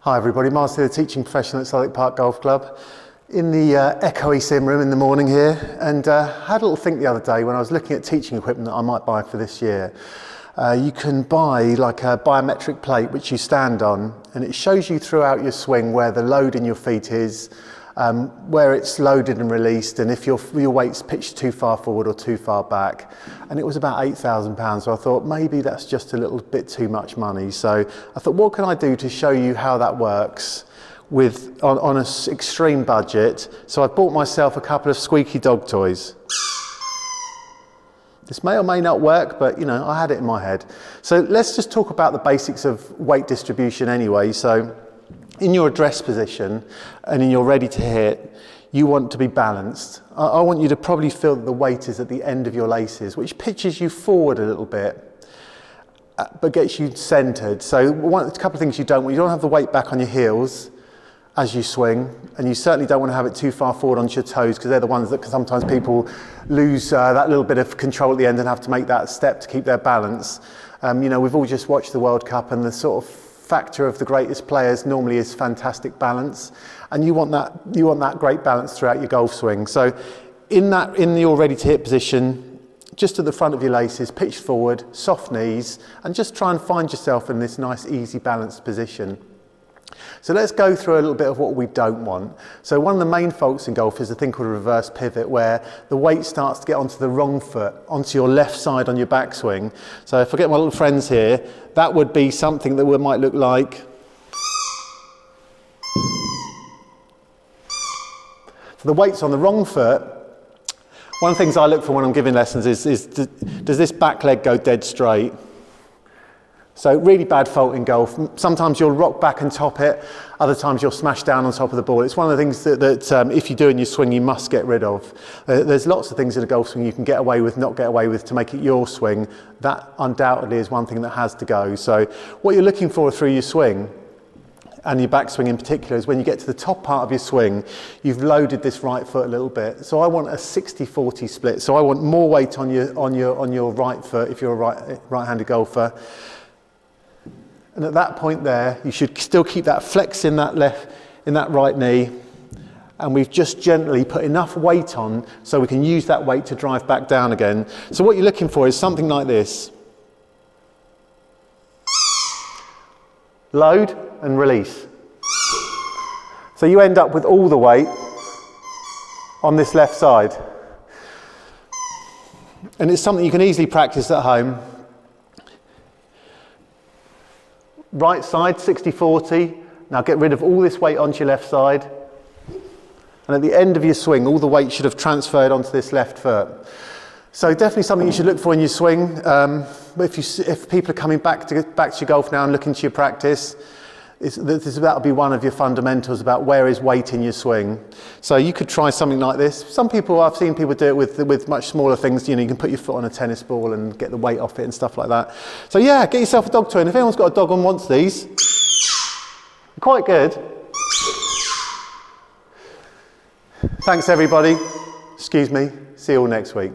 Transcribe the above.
Hi everybody, Miles here, teaching professional at Southwick Park Golf Club in the echoey sim room in the morning here, and had a little think the other day when I was looking at teaching equipment that I might buy for this year. You can buy like a biometric plate which you stand on, and it shows you throughout your swing where the load in your feet is, where it's loaded and released, and if your weight's pitched too far forward or too far back. And it was about £8,000, so I thought maybe that's just a little bit too much money. So I thought, what can I do to show you how that works on an extreme budget? So I bought myself a couple of squeaky dog toys. This may or may not work, but you know, I had it in my head. So let's just talk about the basics of weight distribution anyway. So in your address position and in your ready to hit, you want to be balanced. I want you to probably feel that the weight is at the end of your laces, which pitches you forward a little bit, but gets you centered. So a couple of things you don't want. You don't have the weight back on your heels as you swing, and you certainly don't want to have it too far forward onto your toes, because they're the ones that sometimes people lose that little bit of control at the end and have to make that step to keep their balance. You know, we've all just watched the World Cup, and the sort of factor of the greatest players normally is fantastic balance, and you want that great balance throughout your golf swing. So in your ready to hit position, just at the front of your laces, pitch forward, soft knees, and just try and find yourself in this nice easy balanced position. So let's go through a little bit of what we don't want. So one of the main faults in golf is a thing called a reverse pivot, where the weight starts to get onto the wrong foot, onto your left side on your backswing. So if I get my little friends here, that would be something that might look like. So the weight's on the wrong foot. One of the things I look for when I'm giving lessons is does this back leg go dead straight? So really bad fault in golf. Sometimes you'll rock back and top it, other times you'll smash down on top of the ball. It's one of the things that if you do in your swing, you must get rid of. There's lots of things in a golf swing you can get away with, not get away with to make it your swing. That undoubtedly is one thing that has to go. So what you're looking for through your swing, and your backswing in particular, is when you get to the top part of your swing, you've loaded this right foot a little bit. So I want a 60-40 split. So I want more weight on your right foot if you're a right-handed golfer. And at that point there, you should still keep that flex in that right knee. And we've just gently put enough weight on so we can use that weight to drive back down again. So what you're looking for is something like this. Load and release. So you end up with all the weight on this left side. And it's something you can easily practice at home. Right side, 60-40. Now get rid of all this weight onto your left side. And at the end of your swing, all the weight should have transferred onto this left foot. So definitely something you should look for in your swing. But if people are coming back to your golf now and looking to your practice, that'll be one of your fundamentals about where is weight in your swing. So you could try something like this. I've seen people do it with much smaller things. You know, you can put your foot on a tennis ball and get the weight off it and stuff like that. So yeah, get yourself a dog toy. And if anyone's got a dog and wants these, quite good. Thanks everybody. Excuse me. See you all next week.